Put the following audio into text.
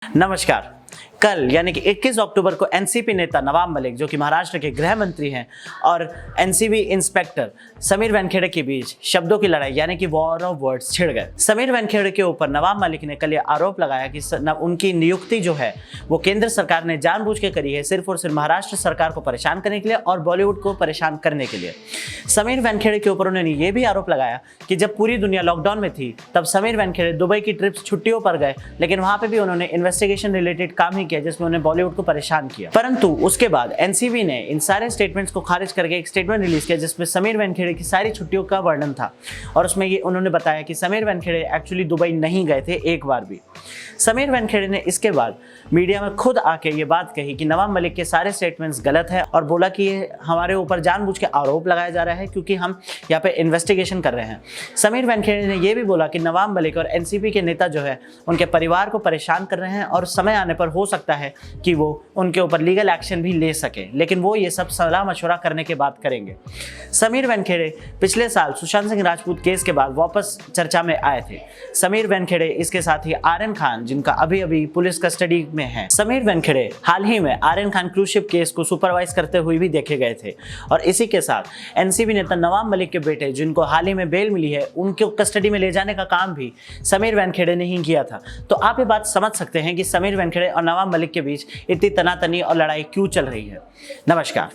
नमस्कार। कल यानी कि 21 अक्टूबर को एनसीपी नेता नवाब मलिक, जो कि महाराष्ट्र के गृह मंत्री हैं, और एनसीबी इंस्पेक्टर समीर वानखेड़े के बीच शब्दों की लड़ाई यानी कि वॉर ऑफ वर्ड्स छिड़ गए। समीर वानखेड़े के ऊपर नवाब मलिक ने कल ये आरोप लगाया कि उनकी नियुक्ति जो है वो केंद्र सरकार ने जानबूझ के करी है, सिर्फ और सिर्फ महाराष्ट्र सरकार को परेशान करने के लिए और बॉलीवुड को परेशान करने के लिए। समीर वानखेड़े के ऊपर उन्होंने ये भी आरोप लगाया कि जब पूरी दुनिया लॉकडाउन में थी तब समीर वानखेड़े दुबई की ट्रिप्स छुट्टियों पर गए, लेकिन वहां पे भी उन्होंने इन्वेस्टिगेशन रिलेटेड काम ही किया जिसमें उन्होंने बॉलीवुड को परेशान किया। परंतु उसके बाद एनसीबी ने इन सारे स्टेटमेंट्स को खारिज करके एक स्टेटमेंट रिलीज किया जिसमें समीर वानखेड़े की सारी छुट्टियों का वर्णन था, और उसमें ये उन्होंने बताया कि समीर वानखेड़े एक्चुअली दुबई नहीं गए थे एक बार भी। समीर वानखेड़े ने इसके बाद मीडिया में खुद आके ये बात कही कि नवाब मलिक के सारे स्टेटमेंट्स गलत है, और बोला कि ये हमारे ऊपर जानबूझ के आरोप लगाया जा रहा है क्योंकि हम यहाँ पे इन्वेस्टिगेशन कर रहे हैं। समीर वानखेड़े ने यह भी बोला कि नवाब मलिक और एनसीपी के नेता जो है उनके परिवार को परेशान कर रहे हैं और समय आने पर हो सकता है कि वो उनके ऊपर लीगल एक्शन भी ले सके, लेकिन वो ये सब सलाह मशवरा करने के बाद करेंगे। समीर वानखेड़े पिछले साल सुशांत सिंह राजपूत केस के बाद वापस चर्चा में आए थे। समीर वानखेड़े, इसके साथ ही आर्यन खान, जिनका अभी अभी पुलिस कस्टडी में है। समीर वानखेड़े हाल ही में Aryan Khan cruise ship case को सुपरवाइज करते हुए भी देखे गए थे, और इसी के साथ एनसीबी नेता नवाब मलिक के बेटे, जिनको हाल ही में बेल मिली है, उनको कस्टडी में ले जाने का काम भी समीर वानखेड़े ने ही किया था। तो आप ये बात समझ सकते हैं कि समीर वानखेड़े और नवाब मलिक के बीच इतनी तनातनी और लड़ाई क्यों चल रही है। नमस्कार।